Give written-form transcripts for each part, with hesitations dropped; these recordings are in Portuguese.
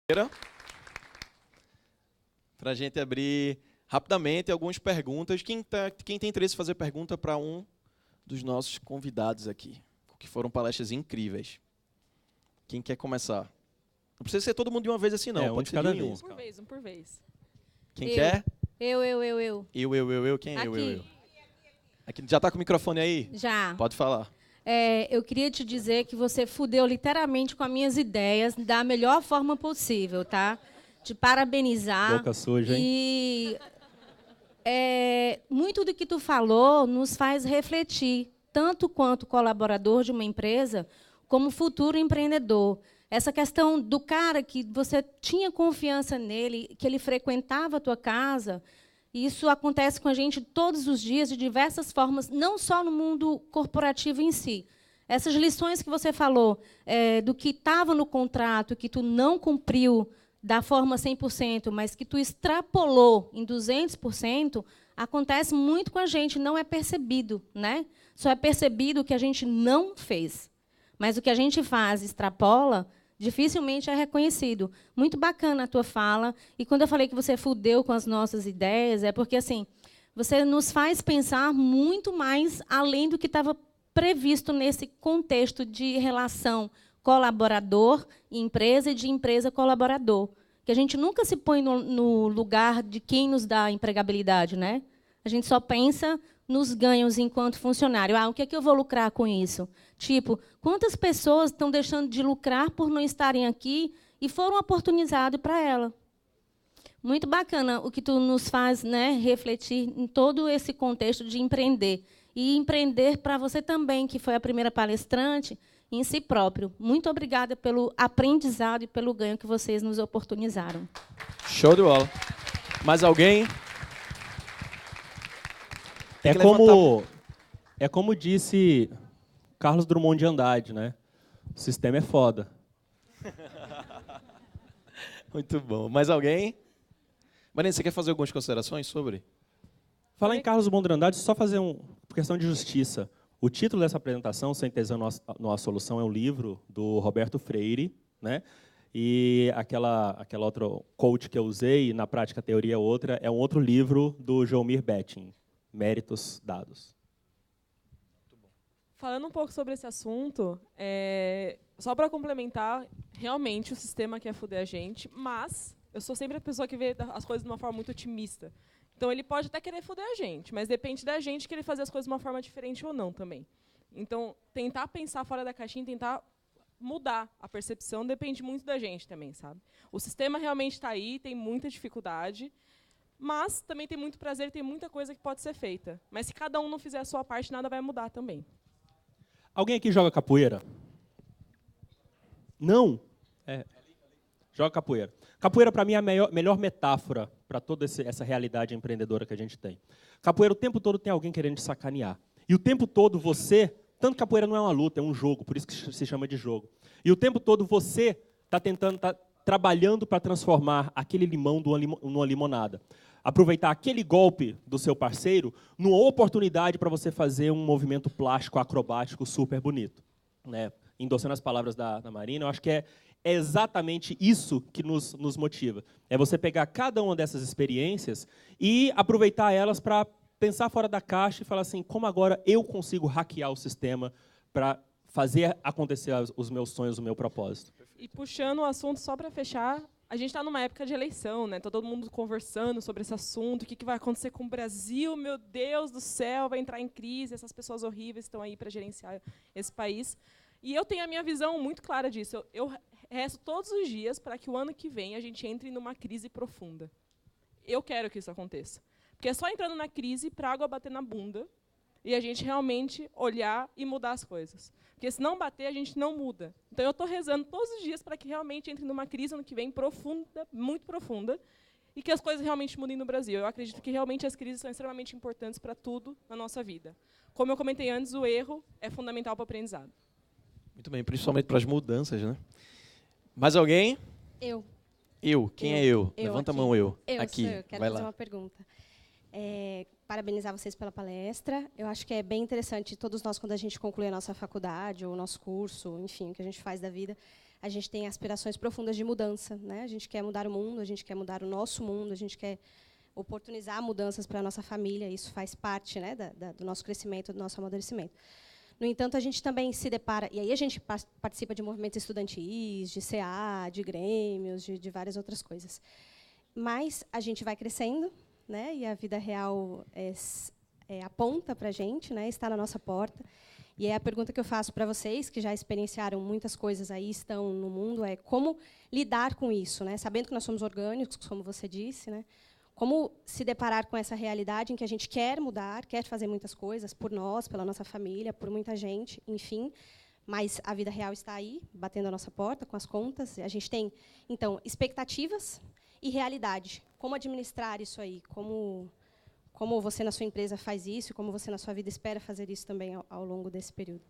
Para a gente abrir rapidamente algumas perguntas. Quem tem interesse em fazer pergunta para um dos nossos convidados aqui, que foram palestras incríveis. Quem quer começar? Não precisa ser todo mundo de uma vez assim, não. Pode ser de um em um. Um por vez. Quem quer? Eu. Quem é Aqui. eu? Aqui, já está com o microfone aí? Já. Pode falar. Eu queria te dizer que você fudeu literalmente com as minhas ideias da melhor forma possível, tá? Te parabenizar. Boca suja, hein? E muito do que tu falou nos faz refletir, tanto quanto colaborador de uma empresa, como futuro empreendedor. Essa questão do cara que você tinha confiança nele, que ele frequentava a tua casa, isso acontece com a gente todos os dias, de diversas formas, não só no mundo corporativo em si. Essas lições que você falou, do que estava no contrato, que tu não cumpriu da forma 100%, mas que tu extrapolou em 200%, acontece muito com a gente, não é percebido, né? Só é percebido o que a gente não fez. Mas o que a gente faz, extrapola, dificilmente é reconhecido. Muito bacana a tua fala. E quando eu falei que você fudeu com as nossas ideias, é porque assim, você nos faz pensar muito mais além do que estava previsto nesse contexto de relação colaborador e empresa e de empresa colaborador. Que a gente nunca se põe no lugar de quem nos dá a empregabilidade, né? A gente só pensa nos ganhos enquanto funcionário. O que é que eu vou lucrar com isso? Tipo, quantas pessoas estão deixando de lucrar por não estarem aqui e foram oportunizadas para ela? Muito bacana o que tu nos faz, né, refletir em todo esse contexto de empreender. E empreender para você também, que foi a primeira palestrante, em si próprio. Muito obrigada pelo aprendizado e pelo ganho que vocês nos oportunizaram. Show de bola. Mais alguém? É como disse Carlos Drummond de Andrade, né? O sistema é foda. Muito bom. Mais alguém? Marina, você quer fazer algumas considerações sobre? Falar em Carlos Drummond de Andrade, só fazer por questão de justiça. O título dessa apresentação, Sem Tesão Não Há Solução, é um livro do Roberto Freire, né? E aquela outra coach que eu usei, na prática a teoria é outra, é um outro livro do Joelmir Betting, Méritos Dados. Falando um pouco sobre esse assunto, só para complementar, realmente o sistema quer foder a gente, mas eu sou sempre a pessoa que vê as coisas de uma forma muito otimista. Então, ele pode até querer foder a gente, mas depende da gente querer fazer as coisas de uma forma diferente ou não também. Então, tentar pensar fora da caixinha, tentar mudar a percepção, depende muito da gente também, sabe? O sistema realmente está aí, tem muita dificuldade, mas também tem muito prazer, tem muita coisa que pode ser feita. Mas se cada um não fizer a sua parte, nada vai mudar também. Alguém aqui joga capoeira? Não? Joga capoeira. Capoeira, para mim, é a melhor metáfora para toda essa realidade empreendedora que a gente tem. Capoeira, o tempo todo tem alguém querendo te sacanear. E o tempo todo você... Tanto capoeira não é uma luta, é um jogo, por isso que se chama de jogo. E o tempo todo você está trabalhando para transformar aquele limão numa limonada. Aproveitar aquele golpe do seu parceiro numa oportunidade para você fazer um movimento plástico, acrobático, super bonito. Né? Endossando as palavras da Marina, eu acho que é exatamente isso que nos motiva. É você pegar cada uma dessas experiências e aproveitar elas para pensar fora da caixa e falar assim, como agora eu consigo hackear o sistema para fazer acontecer os meus sonhos, o meu propósito. E puxando o assunto só para fechar, a gente está numa época de eleição, né? Tá todo mundo conversando sobre esse assunto, o que vai acontecer com o Brasil, meu Deus do céu, vai entrar em crise, essas pessoas horríveis estão aí para gerenciar esse país. E eu tenho a minha visão muito clara disso. Eu rezo todos os dias para que o ano que vem a gente entre numa crise profunda. Eu quero que isso aconteça. Porque é só entrando na crise para a água bater na bunda e a gente realmente olhar e mudar as coisas. Porque se não bater, a gente não muda. Então, eu estou rezando todos os dias para que realmente entre numa crise ano que vem profunda, muito profunda, e que as coisas realmente mudem no Brasil. Eu acredito que realmente as crises são extremamente importantes para tudo na nossa vida. Como eu comentei antes, o erro é fundamental para o aprendizado. Muito bem, principalmente para as mudanças, né? Mais alguém? Eu. Quem é eu? Levanta aqui. a mão, eu. Eu aqui. sou eu. Quero fazer uma pergunta. Parabenizar vocês pela palestra. Eu acho que é bem interessante, todos nós, quando a gente conclui a nossa faculdade, ou o nosso curso, enfim, o que a gente faz da vida, a gente tem aspirações profundas de mudança, né? A gente quer mudar o mundo, a gente quer mudar o nosso mundo, a gente quer oportunizar mudanças para a nossa família, isso faz parte, né, do nosso crescimento, do nosso amadurecimento. No entanto, a gente também se depara, e aí a gente participa de movimentos estudantis, de CA, de grêmios, de várias outras coisas. Mas a gente vai crescendo, né, e a vida real aponta para a gente, né, está na nossa porta. E aí a pergunta que eu faço para vocês, que já experienciaram muitas coisas aí, estão no mundo, é como lidar com isso, né, sabendo que nós somos orgânicos, como você disse, né, como se deparar com essa realidade em que a gente quer mudar, quer fazer muitas coisas por nós, pela nossa família, por muita gente, enfim, mas a vida real está aí, batendo a nossa porta com as contas. A gente tem, então, expectativas e realidade. Como administrar isso aí? Como você, na sua empresa, faz isso? E como você, na sua vida, espera fazer isso também ao longo desse período?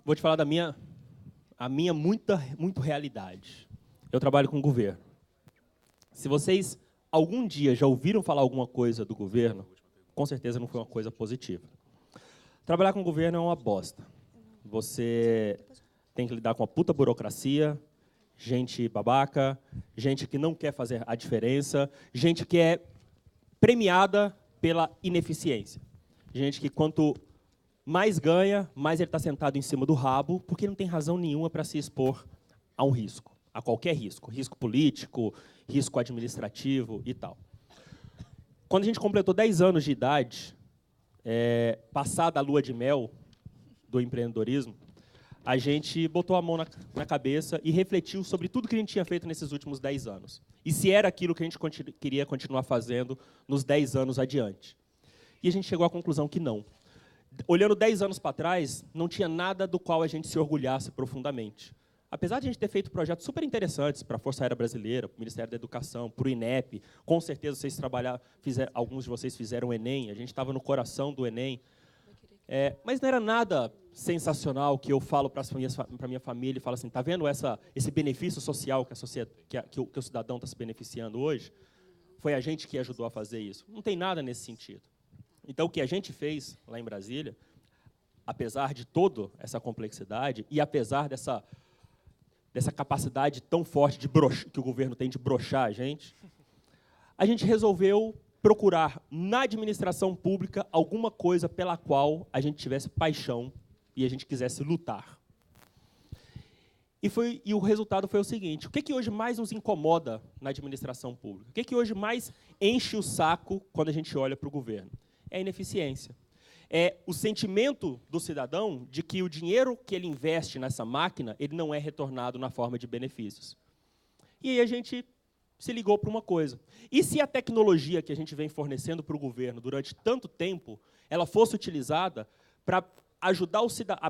Vou te falar da minha muito realidade. Eu trabalho com o governo. Se vocês algum dia já ouviram falar alguma coisa do governo, com certeza não foi uma coisa positiva. Trabalhar com o governo é uma bosta. Você tem que lidar com a puta burocracia, gente babaca, gente que não quer fazer a diferença, gente que é premiada pela ineficiência. Gente que, quanto mais ganha, mais ele está sentado em cima do rabo, porque não tem razão nenhuma para se expor a um risco, a qualquer risco. Risco político, risco administrativo e tal. Quando a gente completou 10 anos de idade, passada a lua de mel do empreendedorismo, a gente botou a mão na cabeça e refletiu sobre tudo que a gente tinha feito nesses últimos 10 anos. E se era aquilo que a gente queria continuar fazendo nos 10 anos adiante. E a gente chegou à conclusão que não. Olhando 10 anos para trás, não tinha nada do qual a gente se orgulhasse profundamente. Apesar de a gente ter feito projetos super interessantes para a Força Aérea Brasileira, para o Ministério da Educação, para o INEP, com certeza vocês alguns de vocês fizeram o Enem, a gente estava no coração do Enem. Mas não era nada sensacional que eu falo para a minha família e falo assim, tá vendo esse benefício social que o cidadão está se beneficiando hoje? Foi a gente que ajudou a fazer isso. Não tem nada nesse sentido. Então, o que a gente fez lá em Brasília, apesar de toda essa complexidade e apesar dessa capacidade tão forte que o governo tem de broxar a gente resolveu procurar na administração pública alguma coisa pela qual a gente tivesse paixão e a gente quisesse lutar. E o resultado foi o seguinte: o que hoje mais nos incomoda na administração pública? O que hoje mais enche o saco quando a gente olha para o governo? É a ineficiência. É o sentimento do cidadão de que o dinheiro que ele investe nessa máquina ele não é retornado na forma de benefícios. E aí a gente se ligou para uma coisa. E se a tecnologia que a gente vem fornecendo para o governo durante tanto tempo, ela fosse utilizada para ajudar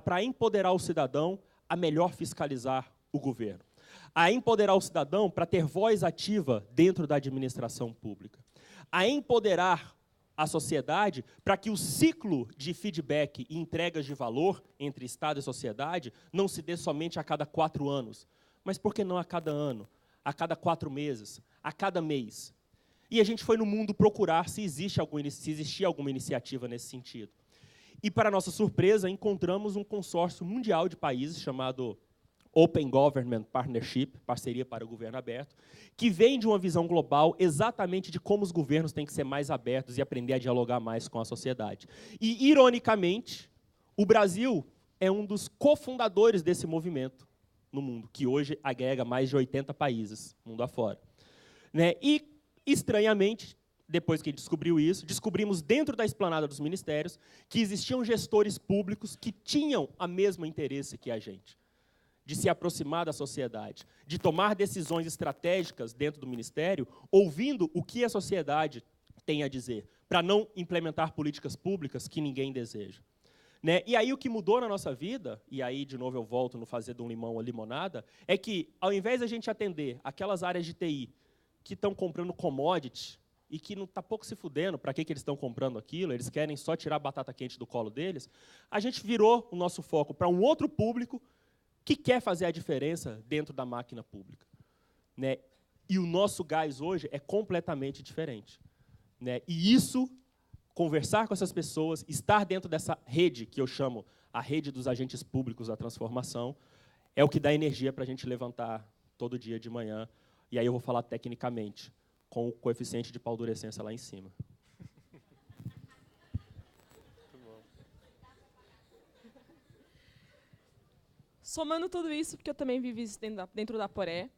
para empoderar o cidadão a melhor fiscalizar o governo, a empoderar o cidadão para ter voz ativa dentro da administração pública, a empoderar a sociedade para que o ciclo de feedback e entregas de valor entre Estado e sociedade não se dê somente a cada 4 anos, mas por que não a cada ano, a cada 4 meses, a cada mês? E a gente foi no mundo procurar se existia alguma iniciativa nesse sentido. E, para nossa surpresa, encontramos um consórcio mundial de países chamado Open Government Partnership, Parceria para o Governo Aberto, que vem de uma visão global exatamente de como os governos têm que ser mais abertos e aprender a dialogar mais com a sociedade. E, ironicamente, o Brasil é um dos cofundadores desse movimento no mundo, que hoje agrega mais de 80 países, mundo afora. E, estranhamente, depois que descobriu isso, descobrimos dentro da esplanada dos ministérios que existiam gestores públicos que tinham o mesmo interesse que a gente, de se aproximar da sociedade, de tomar decisões estratégicas dentro do ministério, ouvindo o que a sociedade tem a dizer, para não implementar políticas públicas que ninguém deseja. E aí o que mudou na nossa vida, e aí de novo eu volto no fazer de um limão a limonada, é que ao invés de a gente atender aquelas áreas de TI que estão comprando commodity e que não está pouco se fudendo para que eles estão comprando aquilo, eles querem só tirar a batata quente do colo deles, a gente virou o nosso foco para um outro público que quer fazer a diferença dentro da máquina pública. E o nosso gás hoje é completamente diferente. E isso conversar com essas pessoas, estar dentro dessa rede, que eu chamo a rede dos agentes públicos da transformação, é o que dá energia para a gente levantar todo dia de manhã. E aí eu vou falar tecnicamente, com o coeficiente de paldurecência lá em cima. Somando tudo isso, porque eu também vivi isso dentro da Aporé,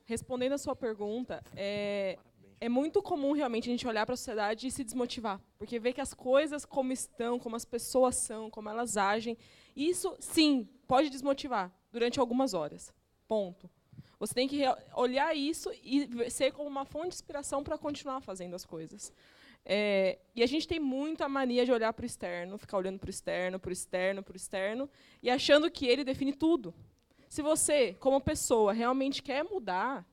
respondendo a sua pergunta, é muito comum realmente a gente olhar para a sociedade e se desmotivar, porque ver que as coisas como estão, como as pessoas são, como elas agem, isso, sim, pode desmotivar durante algumas horas. Ponto. Você tem que olhar isso e ser como uma fonte de inspiração para continuar fazendo as coisas. E a gente tem muita mania de olhar para o externo, ficar olhando para o externo, para o externo, para o externo, e achando que ele define tudo. Se você, como pessoa, realmente quer mudar,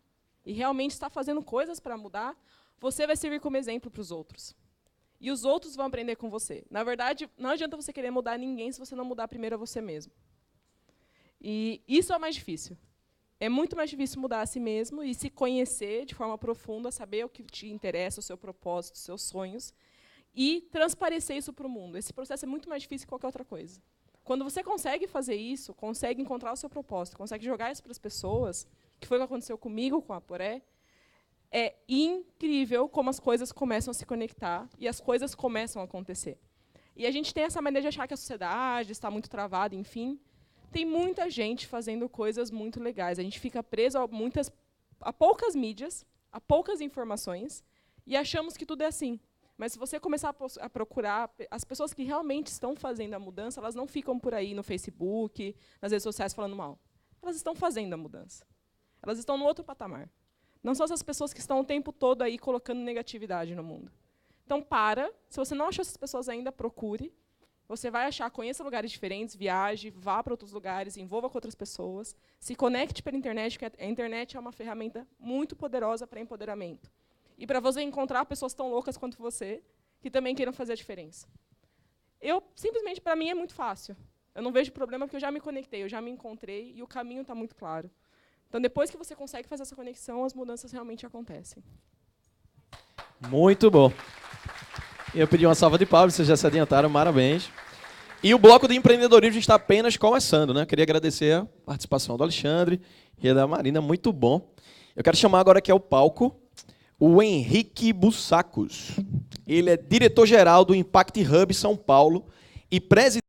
e realmente está fazendo coisas para mudar, você vai servir como exemplo para os outros. E os outros vão aprender com você. Na verdade, não adianta você querer mudar ninguém se você não mudar primeiro a você mesmo. E isso é o mais difícil. É muito mais difícil mudar a si mesmo e se conhecer de forma profunda, saber o que te interessa, o seu propósito, os seus sonhos, e transparecer isso para o mundo. Esse processo é muito mais difícil que qualquer outra coisa. Quando você consegue fazer isso, consegue encontrar o seu propósito, consegue jogar isso para as pessoas, que foi o que aconteceu comigo, com a Aporé, é incrível como as coisas começam a se conectar e as coisas começam a acontecer. E a gente tem essa maneira de achar que a sociedade está muito travada, enfim. Tem muita gente fazendo coisas muito legais. A gente fica preso a poucas mídias, a poucas informações, e achamos que tudo é assim. Mas se você começar a procurar, as pessoas que realmente estão fazendo a mudança, elas não ficam por aí no Facebook, nas redes sociais falando mal. Elas estão fazendo a mudança. Elas estão no outro patamar. Não são essas pessoas que estão o tempo todo aí colocando negatividade no mundo. Então, se você não achou essas pessoas ainda, procure. Você vai achar, conheça lugares diferentes, viaje, vá para outros lugares, envolva com outras pessoas, se conecte pela internet, porque a internet é uma ferramenta muito poderosa para empoderamento. E para você encontrar pessoas tão loucas quanto você, que também queiram fazer a diferença. Simplesmente, para mim, é muito fácil. Eu não vejo problema, porque eu já me conectei, eu já me encontrei, e o caminho está muito claro. Então, depois que você consegue fazer essa conexão, as mudanças realmente acontecem. Muito bom. Eu pedi uma salva de palmas, vocês já se adiantaram, parabéns. E o bloco de empreendedorismo está apenas começando, né? Queria agradecer a participação do Alexandre e da Marina, muito bom. Eu quero chamar agora aqui ao palco o Henrique Bussacos. Ele é diretor-geral do Impact Hub São Paulo e presidente